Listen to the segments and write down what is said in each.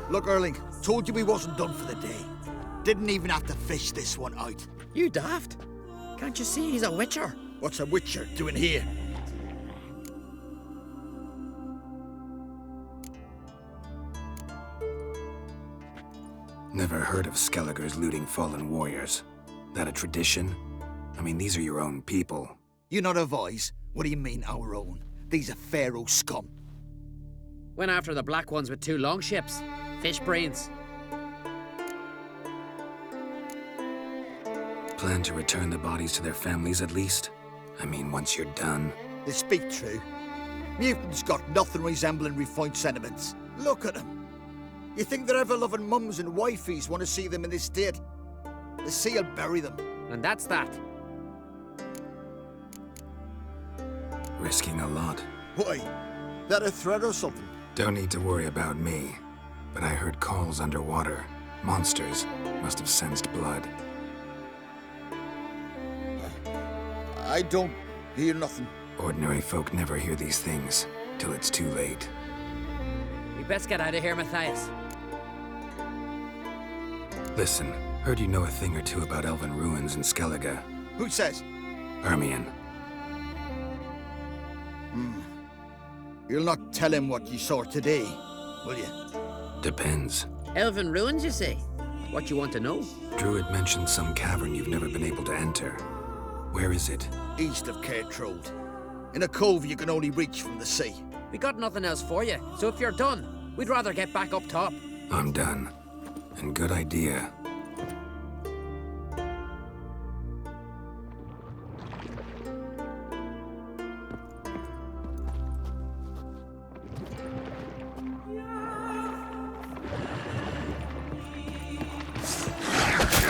Look, Erling, told you we wasn't done for the day. Didn't even have to fish this one out. You daft? Can't you see he's a witcher? What's a witcher doing here? Never heard of Skelligers looting fallen warriors. That a tradition? I mean, these are your own people. You not advise? What do you mean, our own? These are Pharaoh scum. Went after the black ones with 2 longships. Fish brains. Plan to return the bodies to their families at least? I mean, once you're done. They speak true. Mutants got nothing resembling refined sentiments. Look at them. You think their ever-loving mums and wifeys want to see them in this state? The sea will bury them. And that's that. Risking a lot. Why? That a threat or something? Don't need to worry about me. But I heard calls underwater. Monsters must have sensed blood. I don't hear nothing. Ordinary folk never hear these things, till it's too late. We best get out of here, Matthias. Listen, heard you know a thing or two about elven ruins in Skellige. Who says? Hermione. You'll not tell him what you saw today, will you? Depends. Elven ruins, you say? What you want to know? Druid mentioned some cavern you've never been able to enter. Where is it? East of Cairtrode. In a cove you can only reach from the sea. We got nothing else for you, so if you're done, we'd rather get back up top. I'm done. And good idea.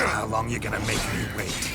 How long you gonna make me wait?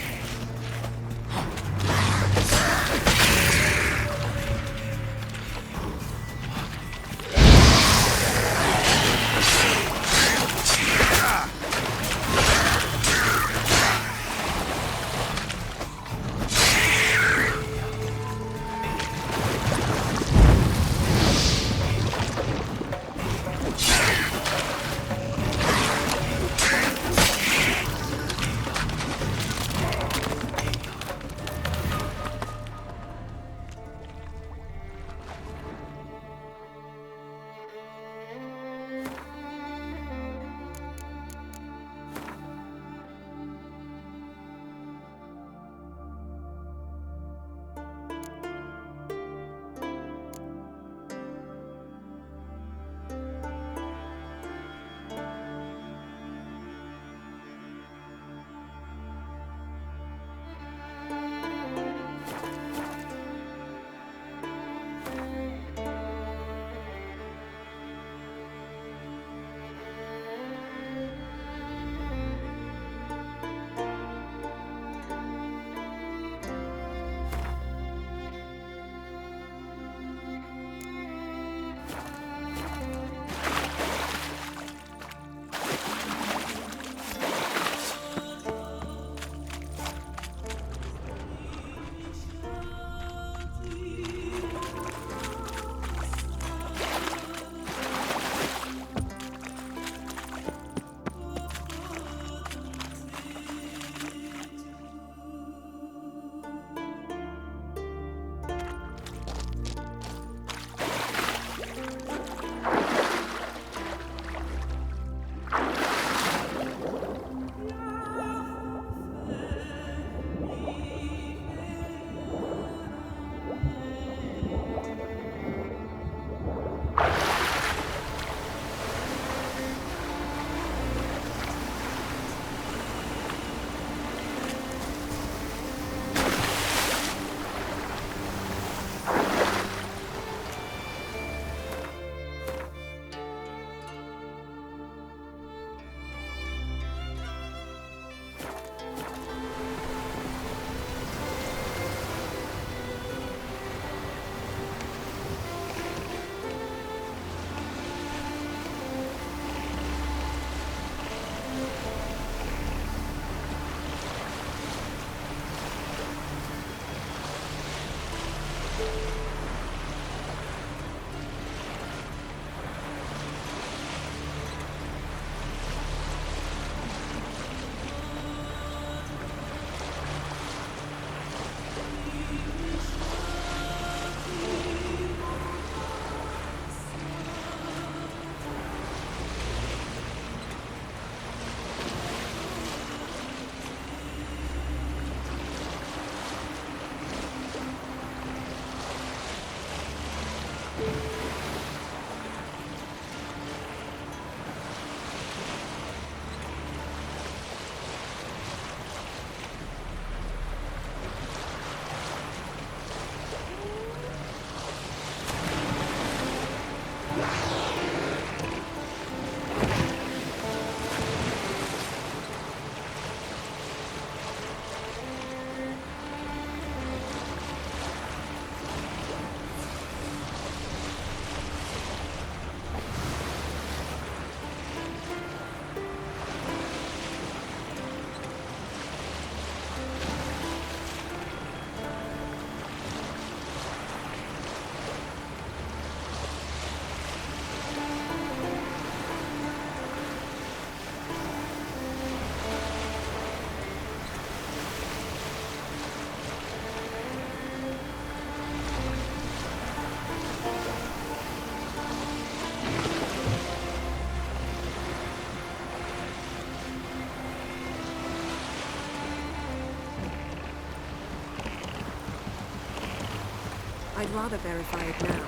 I'd rather verify it now.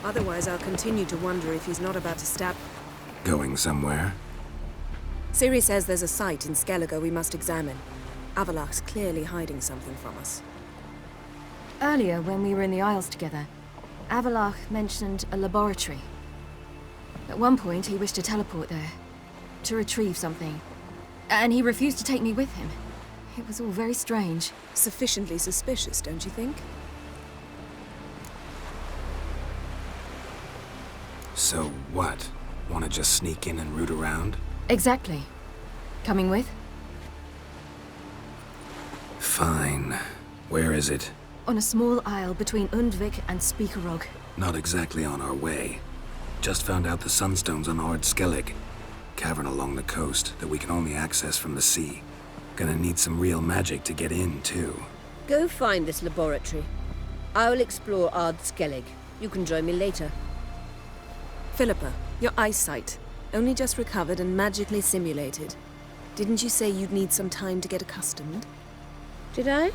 Otherwise, I'll continue to wonder if he's not about to stab... Going somewhere? Ciri says there's a site in Skellige we must examine. Avalok's clearly hiding something from us. Earlier, when we were in the Isles together, Avalok mentioned a laboratory. At one point, he wished to teleport there, to retrieve something. And he refused to take me with him. It was all very strange. Sufficiently suspicious, don't you think? So what? Want to just sneak in and root around? Exactly. Coming with? Fine. Where is it? On a small isle between Undvik and Speakerog. Not exactly on our way. Just found out the sunstones on Ard Skellig. Cavern along the coast that we can only access from the sea. Gonna need some real magic to get in, too. Go find this laboratory. I will explore Ard Skellig. You can join me later. Philippa, your eyesight. Only just recovered and magically simulated. Didn't you say you'd need some time to get accustomed? Did I? I'd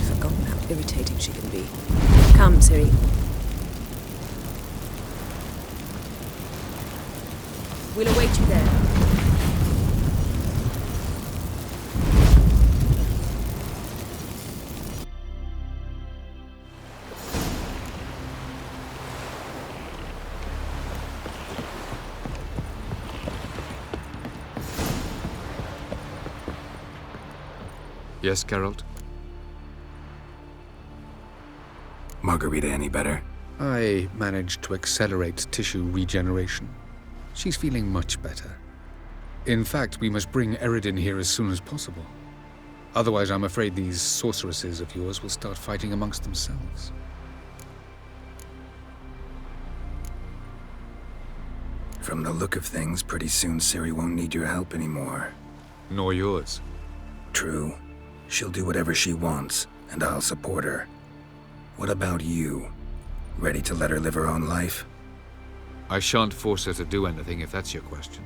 forgotten how irritating she can be. Come, Ciri. We'll await you there. Yes, Geralt? Margarita any better? I managed to accelerate tissue regeneration. She's feeling much better. In fact, we must bring Eredin here as soon as possible. Otherwise, I'm afraid these sorceresses of yours will start fighting amongst themselves. From the look of things, pretty soon Ciri won't need your help anymore. Nor yours. True. She'll do whatever she wants, and I'll support her. What about you? Ready to let her live her own life? I shan't force her to do anything if that's your question.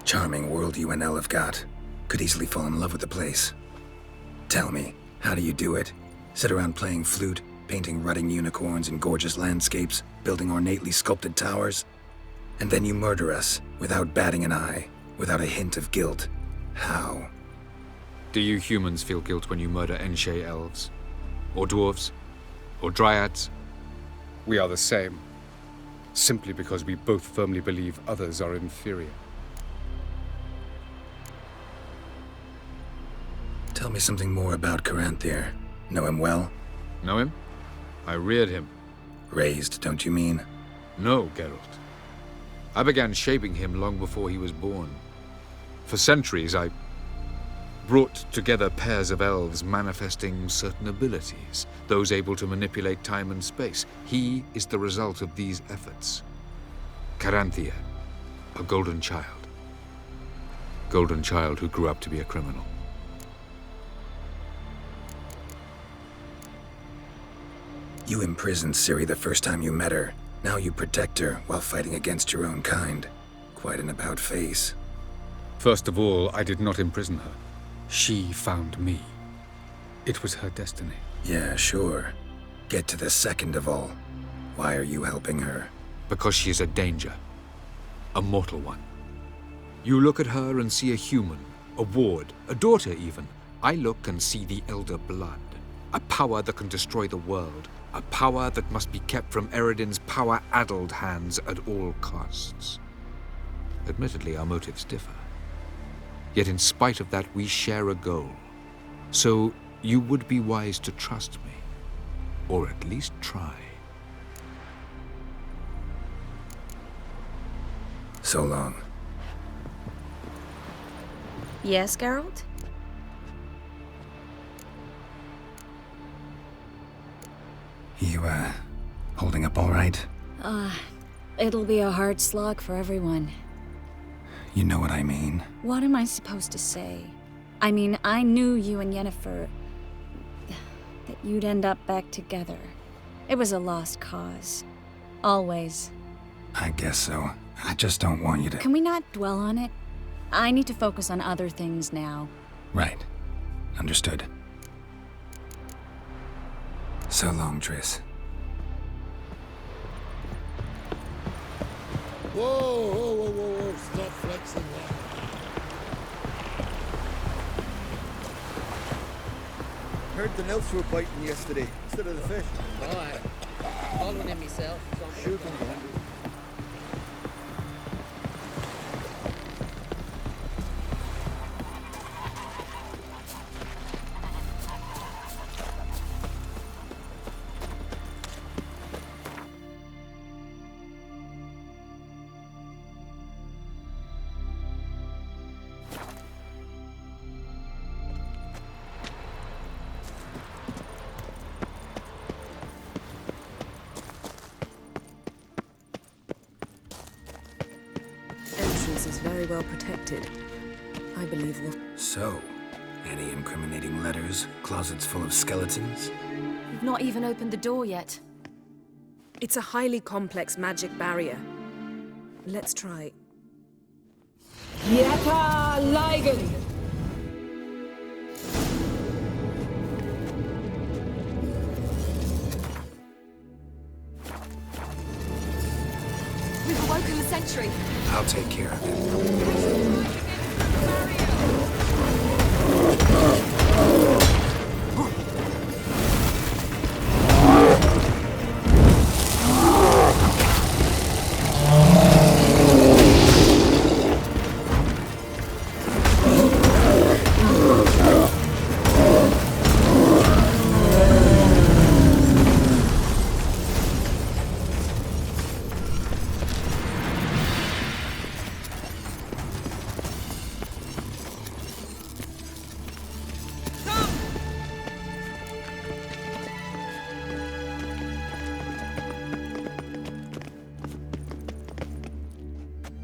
Charming world you and Elle have got. Could easily fall in love with the place. Tell me, how do you do it? Sit around playing flute, painting rutting unicorns in gorgeous landscapes, building ornately sculpted towers? And then you murder us, without batting an eye, without a hint of guilt. How? Do you humans feel guilt when you murder Enshe elves? Or dwarves? Or dryads? We are the same. Simply because we both firmly believe others are inferior. Tell me something more about Caranthir. Know him well? Know him? I reared him. Raised, don't you mean? No, Geralt. I began shaping him long before he was born. For centuries, I brought together pairs of elves manifesting certain abilities, those able to manipulate time and space. He is the result of these efforts. Caranthir, a golden child. Golden child who grew up to be a criminal. You imprisoned Ciri the first time you met her. Now you protect her while fighting against your own kind. Quite an about-face. First of all, I did not imprison her. She found me. It was her destiny. Yeah, sure. Get to the second of all. Why are you helping her? Because she is a danger. A mortal one. You look at her and see a human, a ward, a daughter even. I look and see the Elder Blood. A power that can destroy the world. A power that must be kept from Eredin's power-addled hands at all costs. Admittedly, our motives differ. Yet in spite of that, we share a goal. So you would be wise to trust me. Or at least try. So long. Yes, Geralt? You, holding up all right? It'll be a hard slog for everyone. You know what I mean. What am I supposed to say? I mean, I knew you and Yennefer... that you'd end up back together. It was a lost cause. Always. I guess so. I just don't want you to... Can we not dwell on it? I need to focus on other things now. Right. Understood. So long, Triss. Whoa, whoa, whoa, whoa, whoa. Stop flexing that. Heard the nymphs were biting yesterday instead of the fish. Oh, I called one in myself. Shoot them behind you. Entrance is very well protected. I believe we'll... So, any incriminating letters? Closets full of skeletons? We've not even opened the door yet. It's a highly complex magic barrier. Let's try. Yeta Ligen! We've awoken the sentry. I'll take care of it.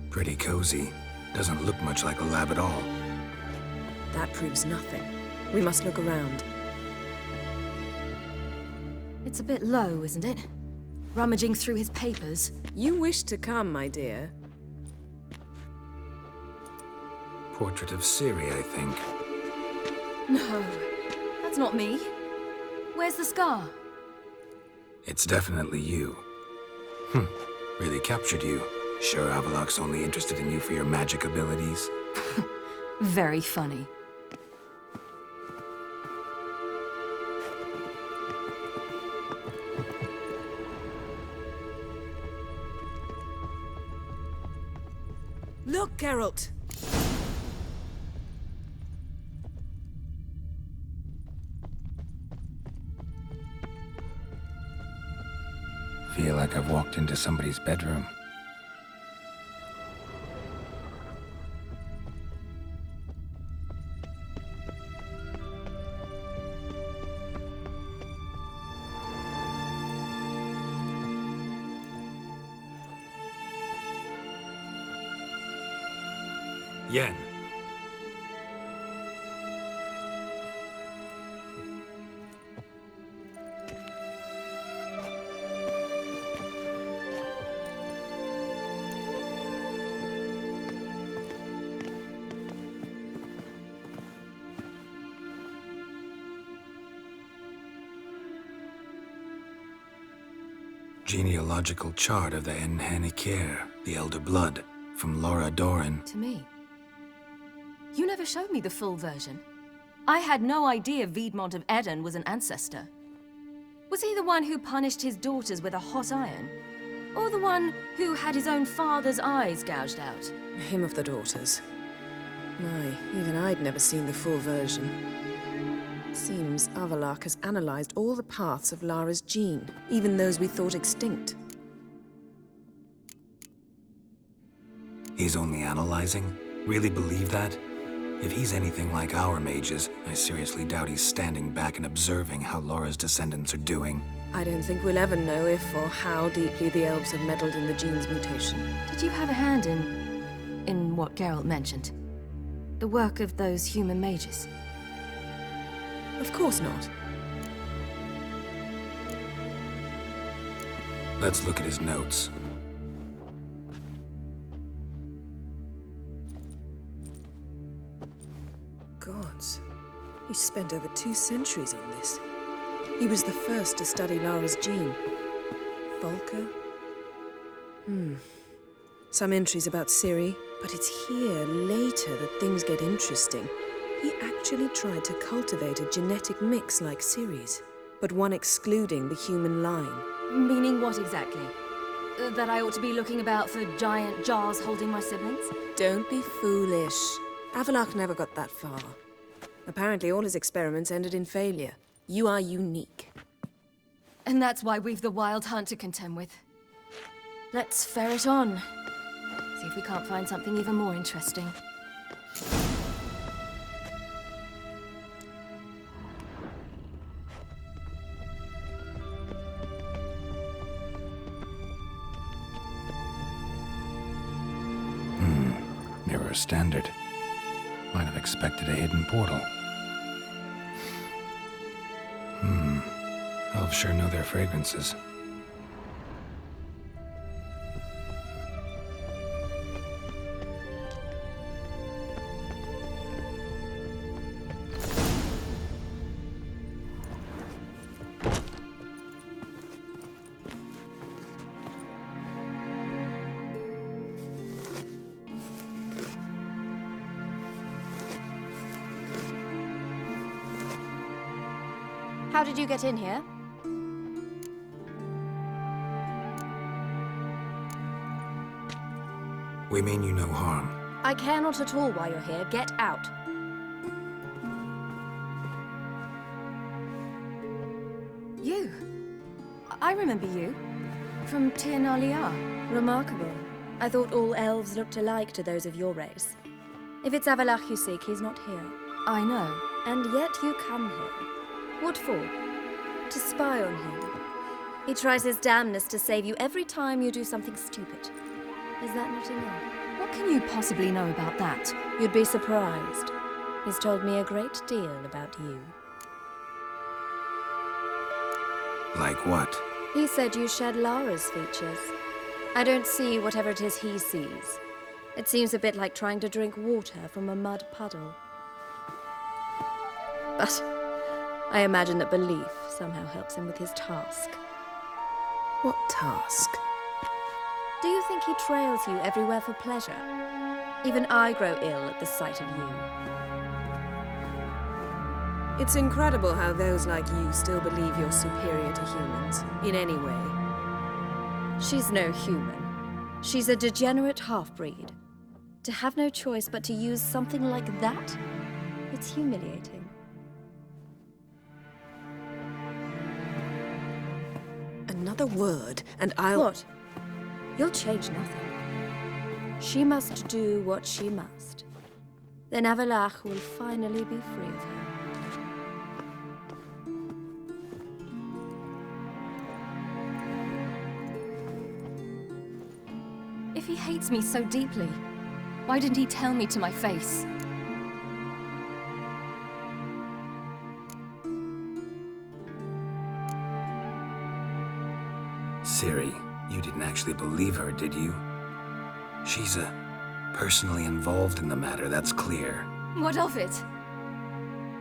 Pretty cozy. Doesn't look much like a lab at all. That proves nothing. We must look around. It's a bit low, isn't it? Rummaging through his papers. You wish to come, my dear. Portrait of Ciri, I think. No, that's not me. Where's the scar? It's definitely you. Really captured you. Sure Avalok's only interested in you for your magic abilities? Very funny. Look, Geralt! Feel like I've walked into somebody's bedroom. Yen. Genealogical chart of the Enhanikir, the Elder Blood, from Laura Doran. To me. You never showed me the full version. I had no idea Viedmont of Eden was an ancestor. Was he the one who punished his daughters with a hot iron? Or the one who had his own father's eyes gouged out? Him of the daughters. My, even I'd never seen the full version. Seems Avallac'h has analyzed all the paths of Lara's gene, even those we thought extinct. He's only analyzing? Really believe that? If he's anything like our mages, I seriously doubt he's standing back and observing how Lara's descendants are doing. I don't think we'll ever know if or how deeply the elves have meddled in the gene's mutation. Did you have a hand in what Geralt mentioned? The work of those human mages? Of course not. Let's look at his notes. Gods. He spent over 2 centuries on this. He was the first to study Lara's gene. Volker? Some entries about Ciri, but it's here, later, that things get interesting. He actually tried to cultivate a genetic mix like Ciri's, but one excluding the human line. Meaning what exactly? That I ought to be looking about for giant jars holding my siblings? Don't be foolish. Avallac'h never got that far. Apparently all his experiments ended in failure. You are unique. And that's why we've the Wild Hunt to contend with. Let's ferret on. See if we can't find something even more interesting. Mirror standard. Might have expected a hidden portal. Elves sure know their fragrances. How did you get in here? We mean you no harm. I care not at all why you're here. Get out. You? I remember you. From Tir na Liar. Remarkable. I thought all elves looked alike to those of your race. If it's Avallac'h you seek, he's not here. I know. And yet you come here. What for? To spy on him. He tries his damnedest to save you every time you do something stupid. Is that not enough? What can you possibly know about that? You'd be surprised. He's told me a great deal about you. Like what? He said you shared Lara's features. I don't see whatever it is he sees. It seems a bit like trying to drink water from a mud puddle. But I imagine that belief somehow helps him with his task. What task? Do you think he trails you everywhere for pleasure? Even I grow ill at the sight of you. It's incredible how those like you still believe you're superior to humans, in any way. She's no human. She's a degenerate half-breed. To have no choice but to use something like that? It's humiliating. Another word, and I'll... What? You'll change nothing. She must do what she must. Then Avallac'h will finally be free of her. If he hates me so deeply, why didn't he tell me to my face? Ciri, you didn't actually believe her, did you? She's personally involved in the matter, that's clear. What of it?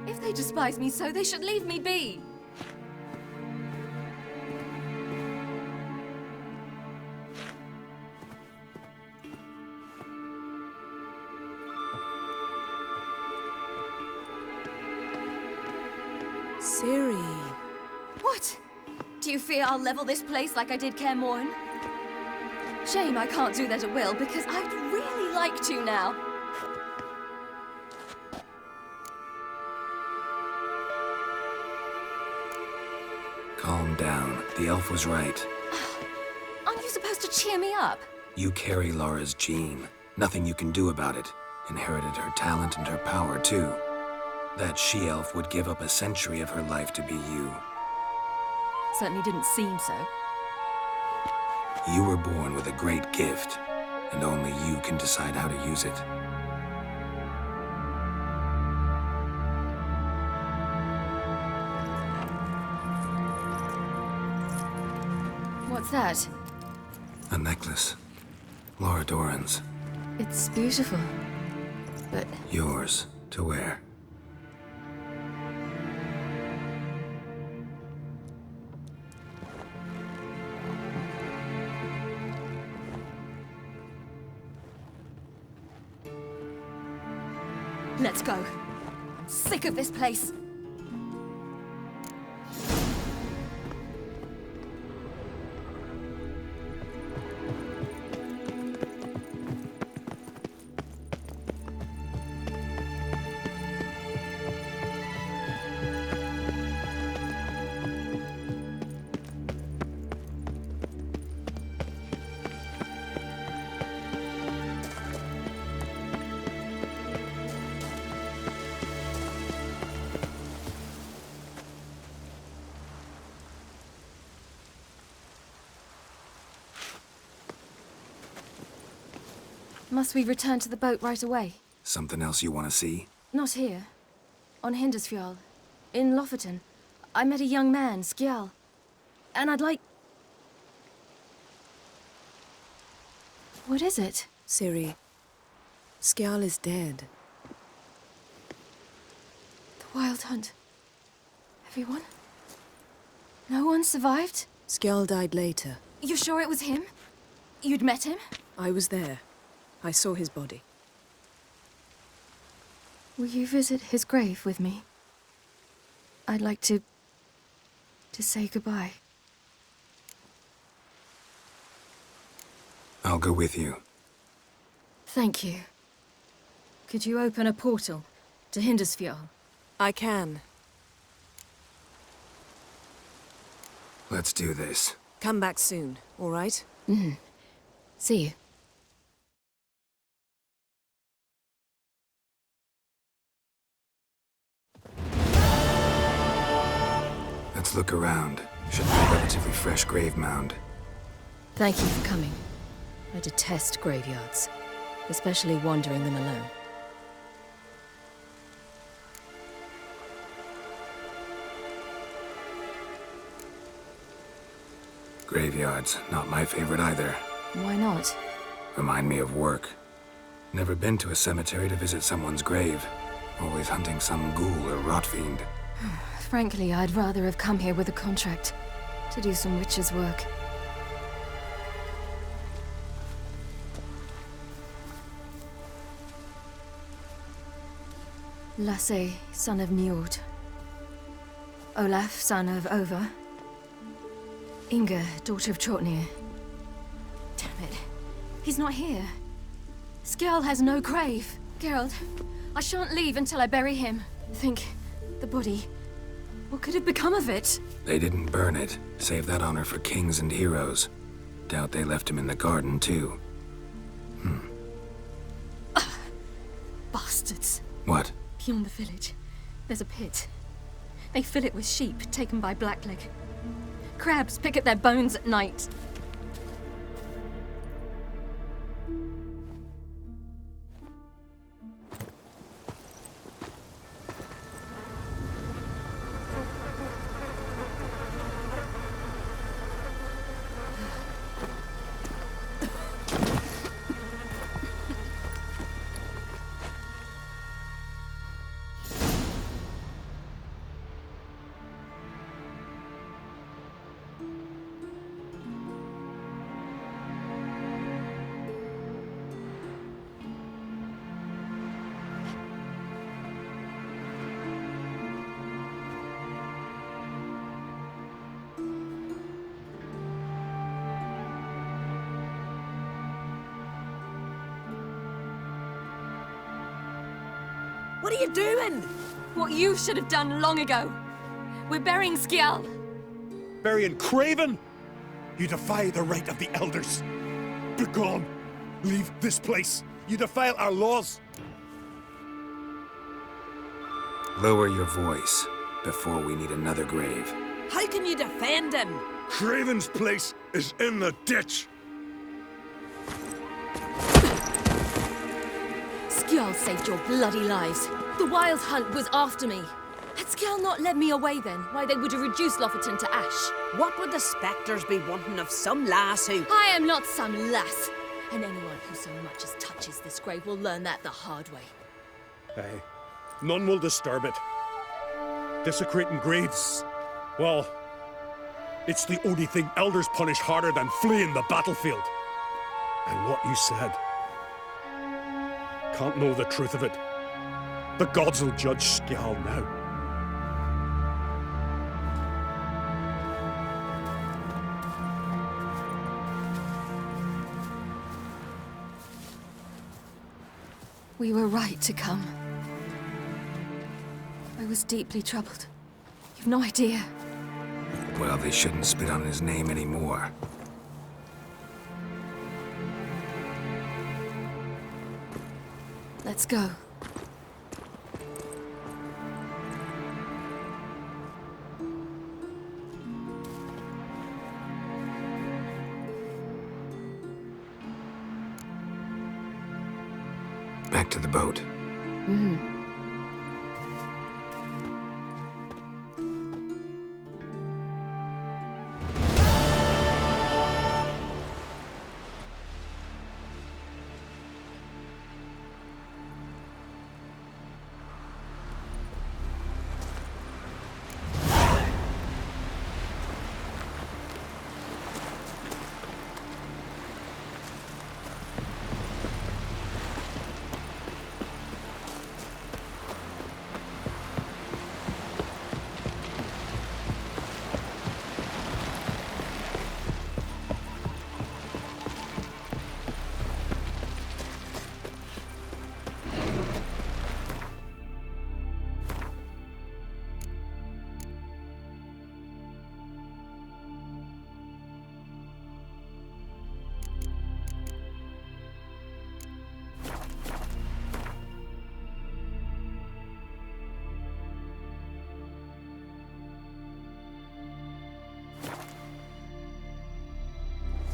If they despise me so, they should leave me be. Ciri. What? Do you fear I'll level this place like I did Kaer Morhen? Shame I can't do that at will, because I'd really like to now. Calm down. The elf was right. Aren't you supposed to cheer me up? You carry Laura's gene. Nothing you can do about it. Inherited her talent and her power, too. That she-elf would give up a century of her life to be you. Certainly didn't seem so. You were born with a great gift, and only you can decide how to use it. What's that? A necklace. Laura Doran's. It's beautiful. But Yours to wear. let's go. I'm sick of this place. Must we return to the boat right away? Something else you want to see? Not here. On Hindersfjall. In Lofoten. I met a young man, Skjal. And I'd like... What is it? Ciri, Skjal is dead. The Wild Hunt. Everyone? No one survived? Skjal died later. You sure it was him? You'd met him? I was there. I saw his body. Will you visit his grave with me? I'd like to say goodbye. I'll go with you. Thank you. Could you open a portal to Hindersfjall? I can. Let's do this. Come back soon, all right? See you. Let's look around. Should be a relatively fresh grave mound. Thank you for coming. I detest graveyards, especially wandering them alone. Graveyards, not my favorite either. Why not? Remind me of work. Never been to a cemetery to visit someone's grave. Always hunting some ghoul or rot fiend. Frankly, I'd rather have come here with a contract to do some witch's work. Lasse, son of Njord. Olaf, son of Over. Inga, daughter of Trotnir. Damn it. He's not here. Skjal has no grave. Geralt, I shan't leave until I bury him. Think, the body. What could have become of it? They didn't burn it. Save that honor for kings and heroes. Doubt they left him in the garden, too. Bastards. What? Beyond the village, there's a pit. They fill it with sheep taken by Blackleg. Crabs pick at their bones at night. What are you doing? What you should have done long ago. We're burying Skjal. Burying Craven? You defy the right of the elders. Begone! Leave this place. You defile our laws. Lower your voice before we need another grave. How can you defend him? Craven's place is in the ditch. Skjal saved your bloody lives. The Wild Hunt was after me. Had Skjal not led me away then, why they would have reduced Lofoten to ash. What would the spectres be wanting of some lass who... I am not some lass. And anyone who so much as touches this grave will learn that the hard way. Aye. None will disturb it. Desecrating graves, well, it's the only thing elders punish harder than fleeing the battlefield. And what you said, can't know the truth of it. The gods will judge Skjal now. We were right to come. I was deeply troubled. You've no idea. Well, they shouldn't spit on his name anymore. Let's go. Back to the boat.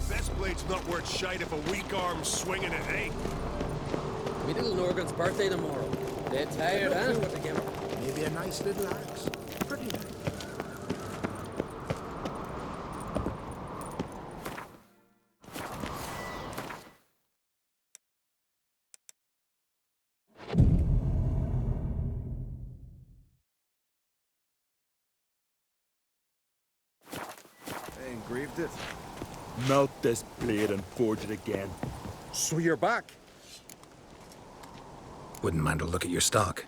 Best blade's not worth shite if a weak arm's swinging it, eh? Me little Norgan's birthday tomorrow. Dead tired, huh? Maybe a nice little axe. Pretty nice. They engraved it. Melt this blade and forge it again. So you're back. Wouldn't mind a look at your stock.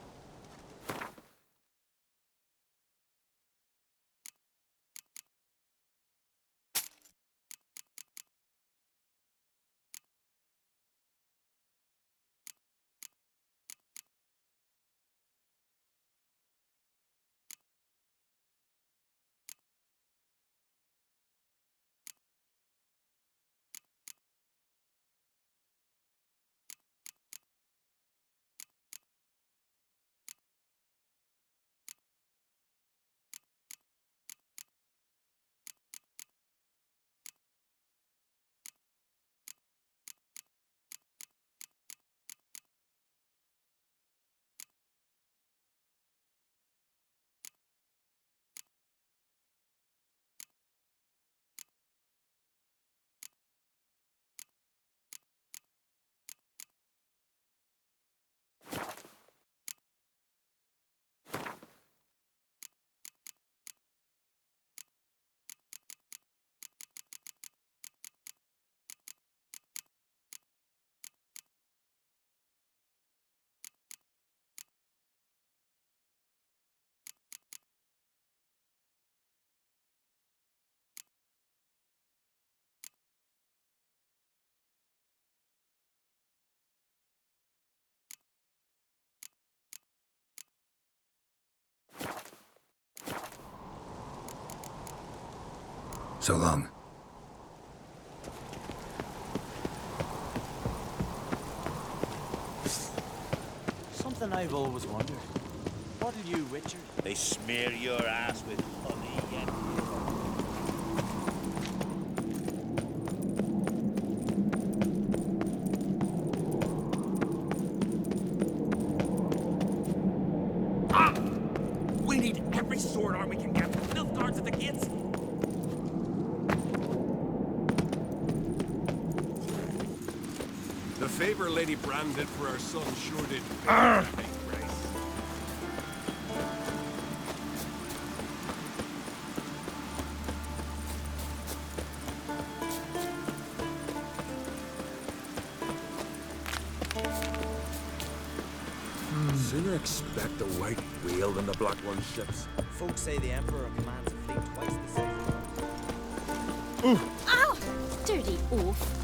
So long. Something I've always wondered. What'll you, Richard? They smear your ass with honey and... We need every sword arm we can get. Filth guards at the gates. The favor Lady Brand did for our son sure did. Sooner expect a white whale than the Black One ships. Folks say the Emperor commands a fleet twice the size of ours. Ow! Dirty oaf.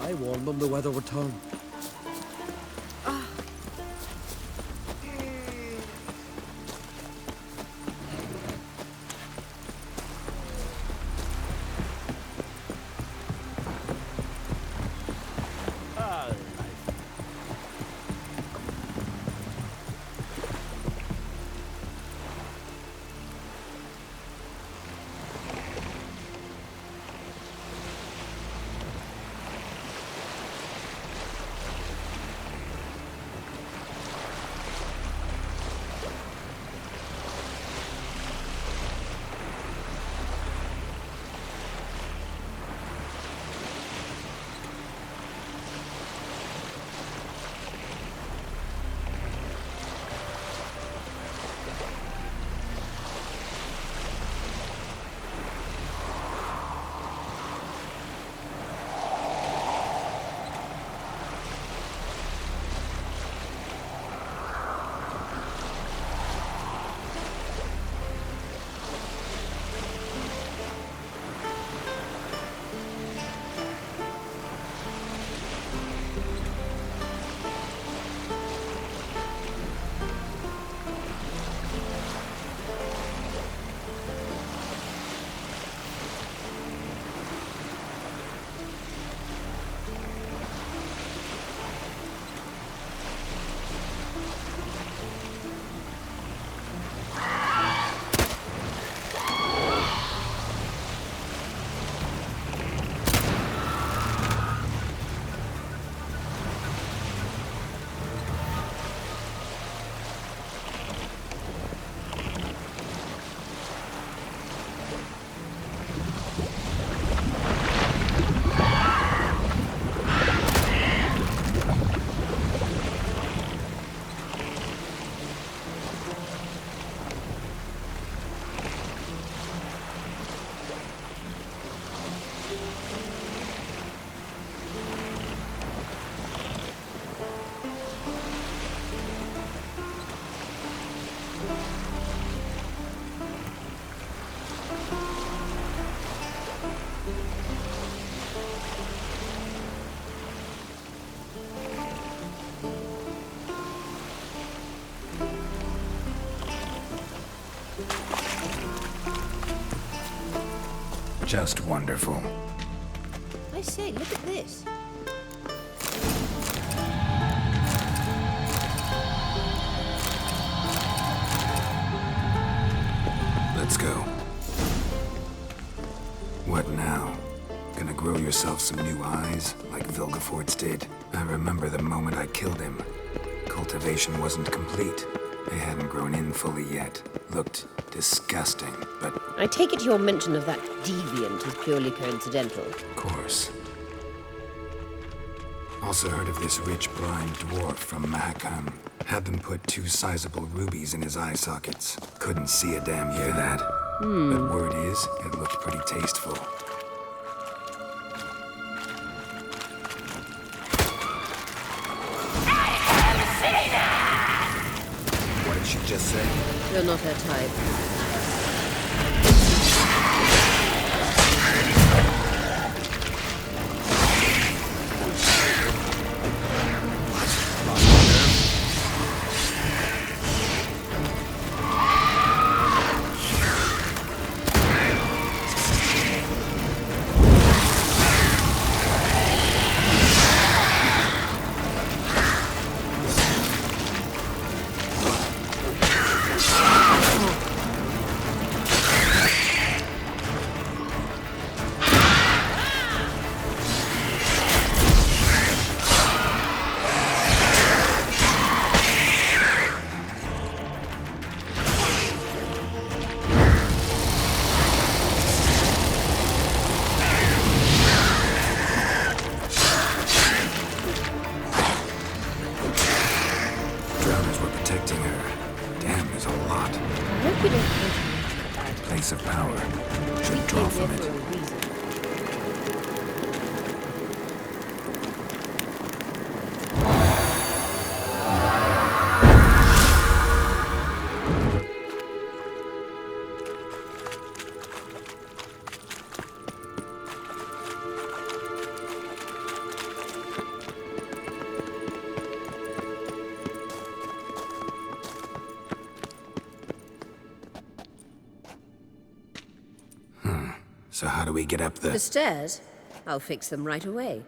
I warned them the weather would turn. Just wonderful. I say, look at this. Let's go. What now? Gonna grow yourself some new eyes, like Vilgefortz did? I remember the moment I killed him. Cultivation wasn't complete. They hadn't grown in fully yet. Looked disgusting, but... I take it your mention of that deviant is purely coincidental. Of course. Also heard of this rich blind dwarf from Mahakam. Had them put 2 sizable rubies in his eye sockets. Couldn't see a damn hear that. But word is, it looked pretty tasteful. You're not her type. Place of power. Should draw from it. So how do we get up The stairs? I'll fix them right away.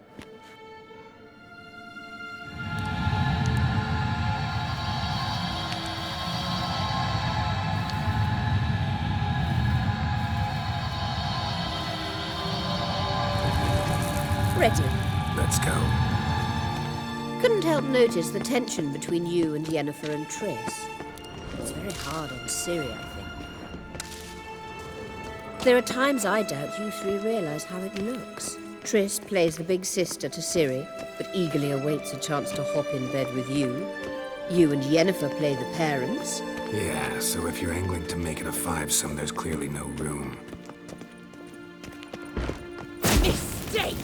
Ready. Let's go. Couldn't help notice the tension between you and Yennefer and Triss. It's very hard on Ciri, I think. There are times I doubt you three realize how it looks. Triss plays the big sister to Ciri, but eagerly awaits a chance to hop in bed with you. You and Yennefer play the parents. Yeah, so if you're angling to make it a fivesome, there's clearly no room. Mistake!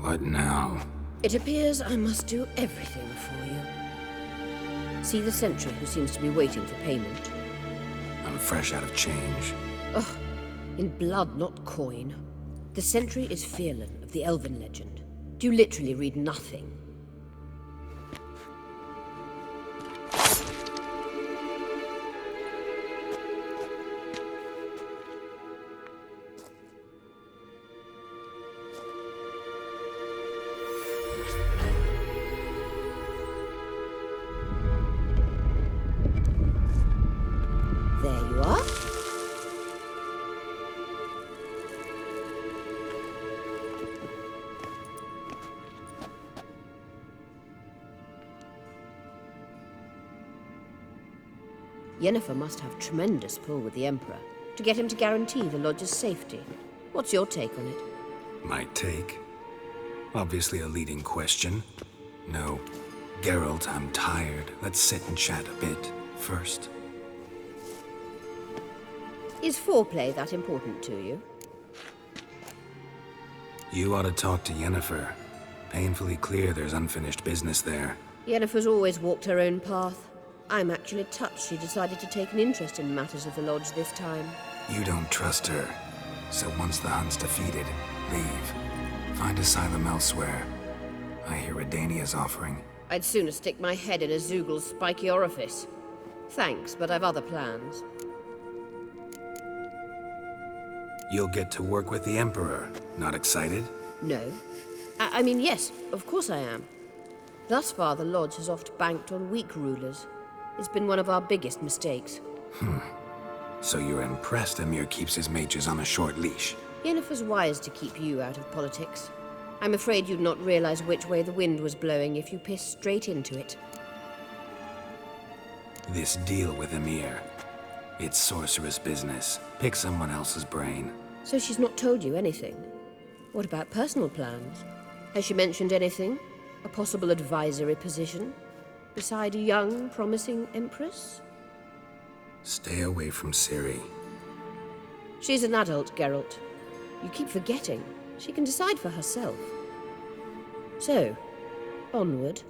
What now? It appears I must do everything for you. See the sentry who seems to be waiting for payment. I'm fresh out of change. Ugh, in blood, not coin. The sentry is Fierlan of the Elven legend. Do you literally read nothing? There you are. Yennefer must have tremendous pull with the Emperor to get him to guarantee the Lodge's safety. What's your take on it? My take? Obviously a leading question. No. Geralt, I'm tired. Let's sit and chat a bit first. Is foreplay that important to you? You ought to talk to Yennefer. Painfully clear there's unfinished business there. Yennefer's always walked her own path. I'm actually touched she decided to take an interest in matters of the Lodge this time. You don't trust her. So once the hunt's defeated, leave. Find asylum elsewhere. I hear Redania's offering. I'd sooner stick my head in a Zoogl's spiky orifice. Thanks, but I've other plans. You'll get to work with the Emperor. Not excited? No. I mean, yes, of course I am. Thus far, the Lodge has oft banked on weak rulers. It's been one of our biggest mistakes. So you're impressed Emir keeps his mages on a short leash? Yennefer's wise to keep you out of politics. I'm afraid you'd not realize which way the wind was blowing if you pissed straight into it. This deal with Emir. It's sorceress business. Pick someone else's brain. So she's not told you anything? What about personal plans? Has she mentioned anything? A possible advisory position? Beside a young, promising empress? Stay away from Ciri. She's an adult, Geralt. You keep forgetting. She can decide for herself. So, onward.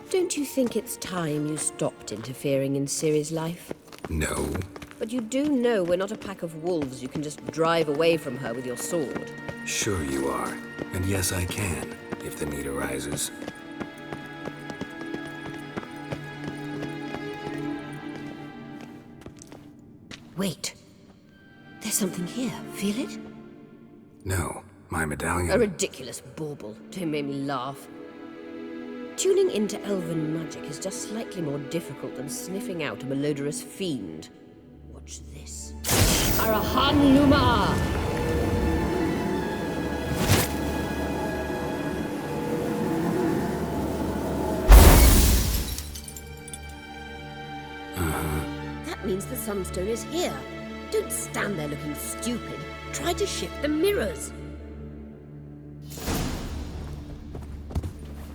Don't you think it's time you stopped interfering in Ciri's life? No. But you do know we're not a pack of wolves you can just drive away from her with your sword. Sure you are. And yes, I can, if the need arises. Wait. There's something here. Feel it? No, my medallion. A ridiculous bauble. Don't make me laugh. Tuning into elven magic is just slightly more difficult than sniffing out a malodorous fiend. Watch this. Arahan Luma! That means the Sunstone is here. Don't stand there looking stupid. Try to shift the mirrors.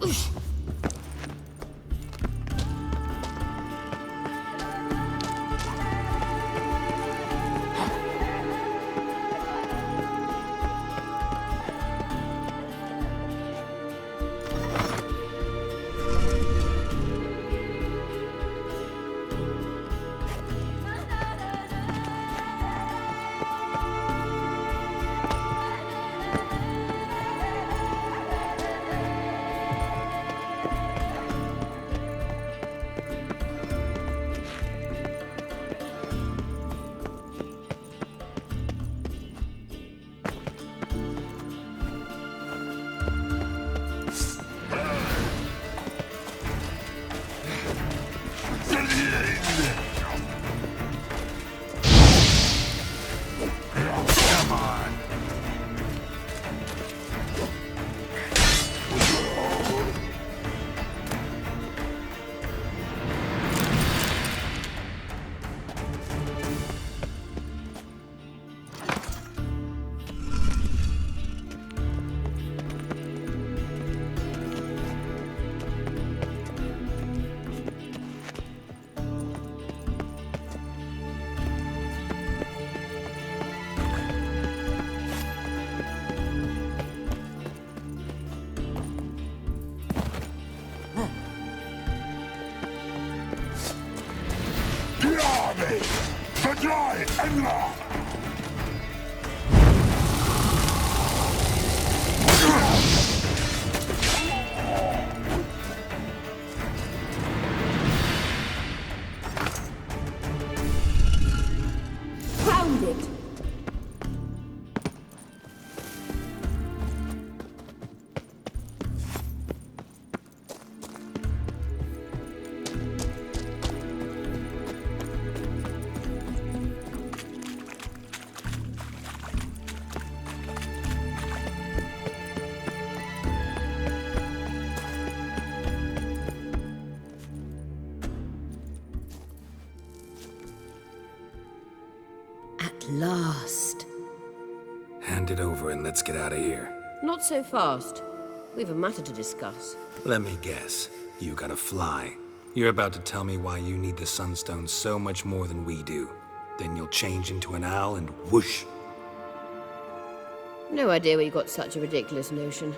Oosh. Found it! Last. Hand it over and let's get out of here. Not so fast. We've a matter to discuss. Let me guess. You gotta fly. You're about to tell me why you need the Sunstone so much more than we do. Then you'll change into an owl and whoosh. No idea where you got such a ridiculous notion.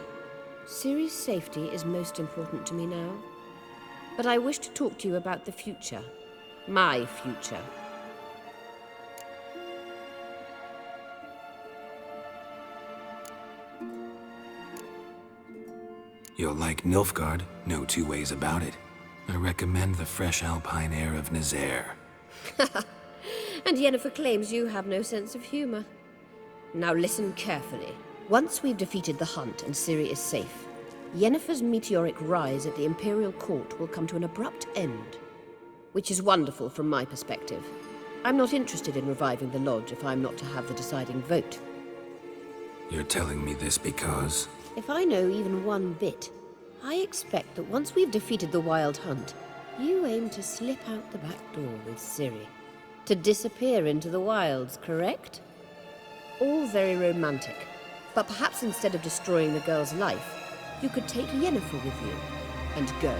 Ciri's safety is most important to me now. But I wish to talk to you about the future. My future. You'll like Nilfgaard, no two ways about it. I recommend the fresh alpine air of Nazaire. And Yennefer claims you have no sense of humor. Now listen carefully. Once we've defeated the hunt and Ciri is safe, Yennefer's meteoric rise at the Imperial Court will come to an abrupt end. which is wonderful from my perspective. I'm not interested in reviving the Lodge if I'm not to have the deciding vote. You're telling me this because... If I know even one bit, I expect that once we've defeated the Wild Hunt, you aim to slip out the back door with Ciri. To disappear into the wilds, correct? All very romantic. But perhaps instead of destroying the girl's life, you could take Yennefer with you and go.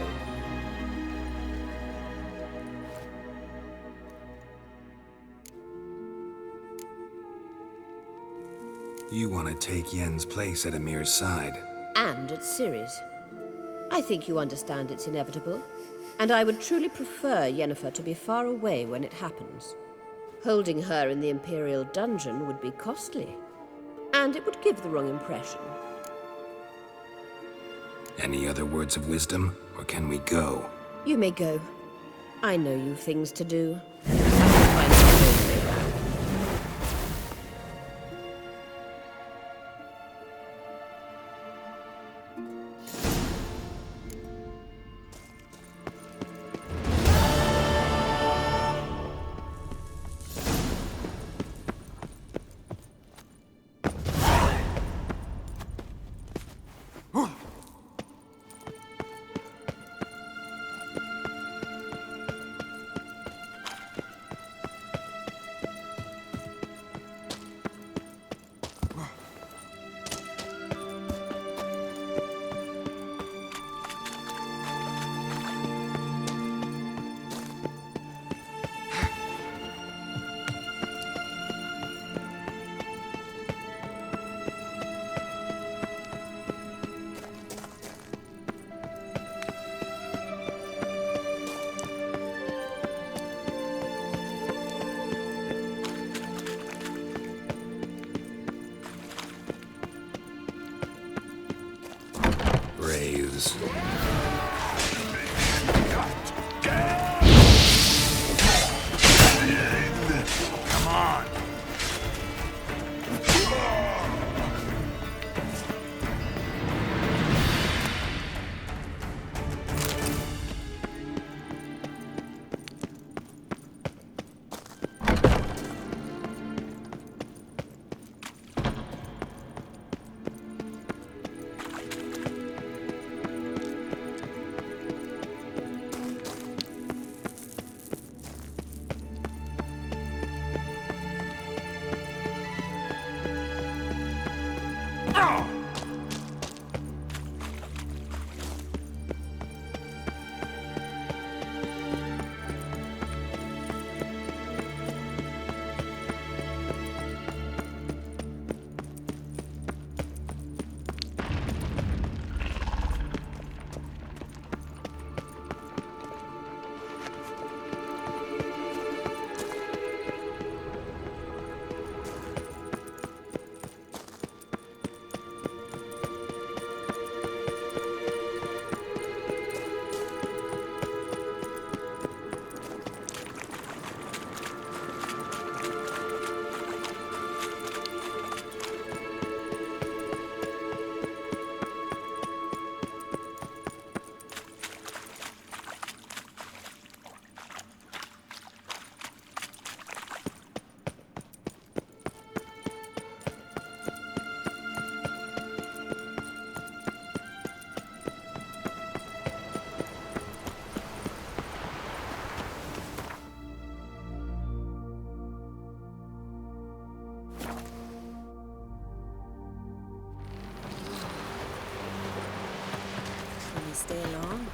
You want to take Yen's place at Amir's side. And at Ciri's. I think you understand it's inevitable, and I would truly prefer Yennefer to be far away when it happens. Holding her in the Imperial dungeon would be costly, and it would give the wrong impression. Any other words of wisdom, or can we go? You may go. I know you've things to do. I can find some way back. Braves. Come on! Stay along.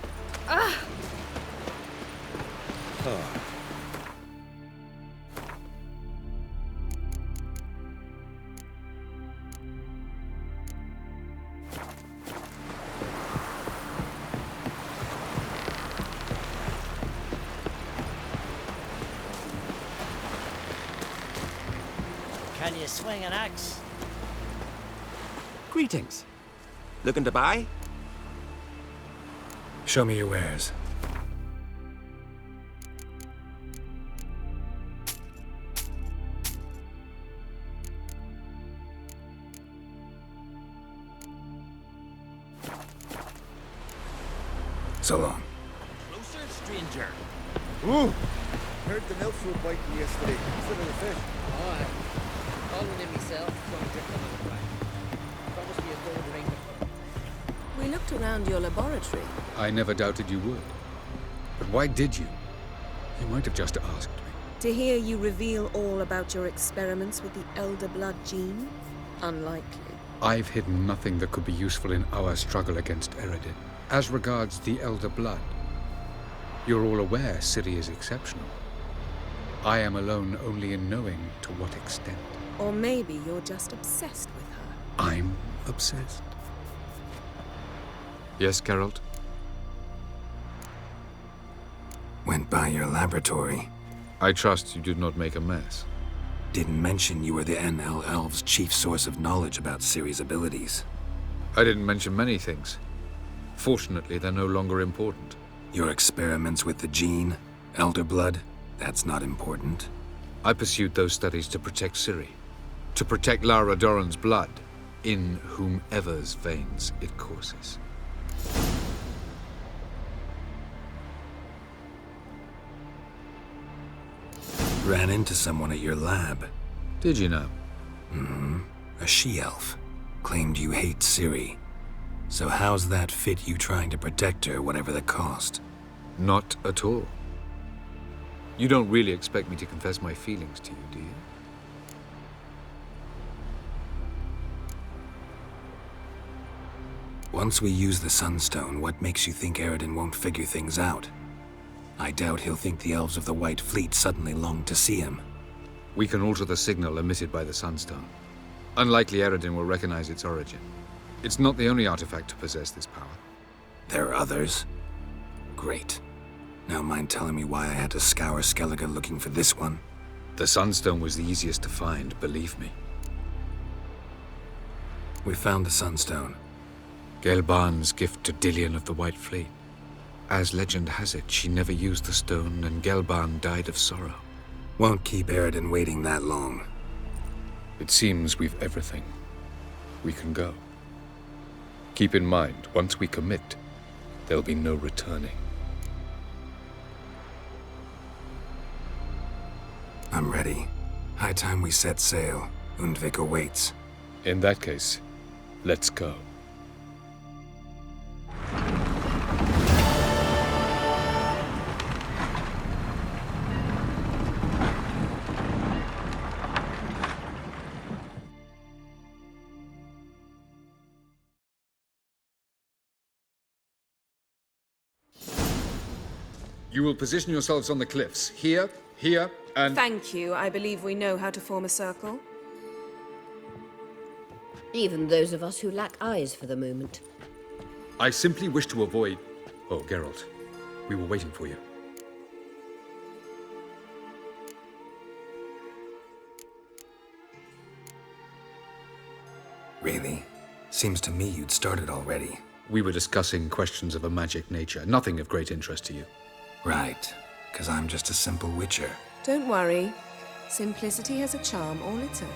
Can you swing an axe? Greetings. Looking to buy? Show me your wares. So long. Closer, stranger. Ooh! Heard the milk were biting yesterday. Still in the fish. Oh, aye. Calling in myself, so I'm drifting on the fly. Promised me a gold ring before. We looked around your laboratory. I never doubted you would. But why did you? You might have just asked me. To hear you reveal all about your experiments with the Elder Blood gene? Unlikely. I've hidden nothing that could be useful in our struggle against Eredin. As regards the Elder Blood, you're all aware Ciri is exceptional. I am alone only in knowing to what extent. Or maybe you're just obsessed with her. I'm obsessed. Yes, Geralt? Went by your laboratory. I trust you did not make a mess. Didn't mention you were the NL Elves' chief source of knowledge about Ciri's abilities. I didn't mention many things. Fortunately, they're no longer important. Your experiments with the gene, Elder Blood, that's not important. I pursued those studies to protect Ciri. To protect Lara Doran's blood, in whomever's veins it courses. Ran into someone at your lab. Did you know? Mm-hmm. A she-elf. Claimed you hate Ciri. So how's that fit you trying to protect her, whatever the cost? Not at all. You don't really expect me to confess my feelings to you, do you? Once we use the Sunstone, what makes you think Eredin won't figure things out? I doubt he'll think the Elves of the White Fleet suddenly long to see him. We can alter the signal emitted by the Sunstone. Unlikely Eredin will recognize its origin. It's not the only artifact to possess this power. There are others? Great. Now mind telling me why I had to scour Skellige looking for this one? The Sunstone was the easiest to find, believe me. We found the Sunstone. Gelban's gift to Dillion of the White Fleet. As legend has it, she never used the stone, and Gelban died of sorrow. Won't keep Eredin waiting that long. It seems we've everything. We can go. Keep in mind, once we commit, there'll be no returning. I'm ready. High time we set sail. Undvik awaits. In that case, let's go. You will position yourselves on the cliffs. Here, here, and... Thank you. I believe we know how to form a circle. Even those of us who lack eyes for the moment. I simply wish to avoid... Oh, Geralt. We were waiting for you. Really? Seems to me you'd started already. We were discussing questions of a magic nature, nothing of great interest to you. Right, because I'm just a simple witcher. Don't worry. Simplicity has a charm all its own.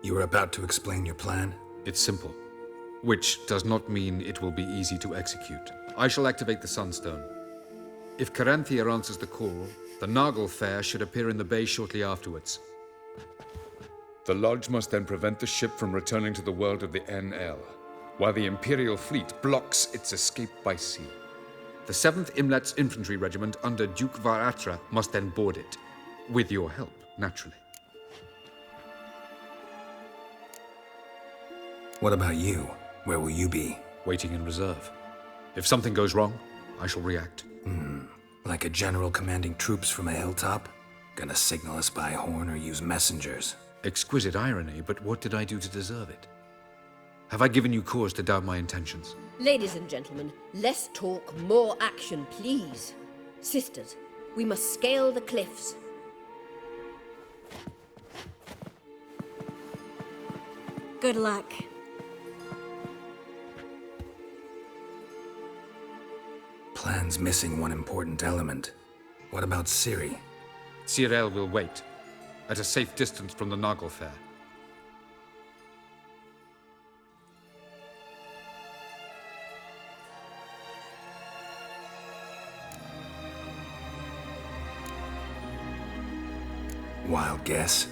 You were about to explain your plan? It's simple, which does not mean it will be easy to execute. I shall activate the Sunstone. If Caranthia answers the call, the Nargle Fair should appear in the bay shortly afterwards. The Lodge must then prevent the ship from returning to the world of the NL, while the Imperial fleet blocks its escape by sea. The 7th Imlet's Infantry Regiment under Duke Varatra must then board it, with your help, naturally. What about you? Where will you be? Waiting in reserve. If something goes wrong, I shall react. Like a general commanding troops from a hilltop? Gonna signal us by horn or use messengers? Exquisite irony, but what did I do to deserve it? Have I given you cause to doubt my intentions? Ladies and gentlemen, less talk, more action, please. Sisters, we must scale the cliffs. Good luck. Plan's missing one important element. What about Ciri? Cyril will wait, at a safe distance from the Nargle Fair. Wild guess.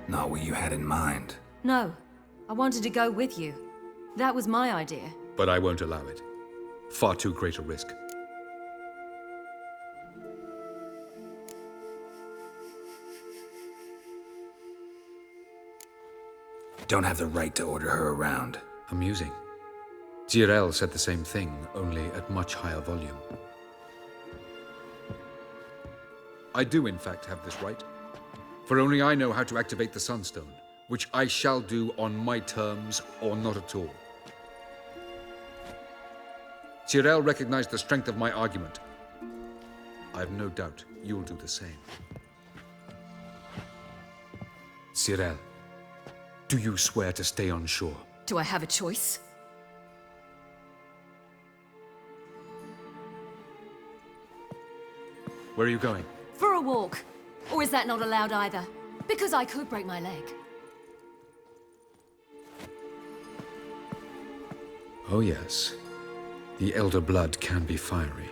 Not what you had in mind. No, I wanted to go with you. That was my idea. But I won't allow it. Far too great a risk. Don't have the right to order her around. Amusing. Geralt said the same thing, only at much higher volume. I do, in fact, have this right. For only I know how to activate the Sunstone, which I shall do on my terms or not at all. Geralt recognized the strength of my argument. I have no doubt you'll do the same. Geralt, do you swear to stay on shore? Do I have a choice? Where are you going? For a walk. Or is that not allowed either? Because I could break my leg. Oh yes. The Elder blood can be fiery.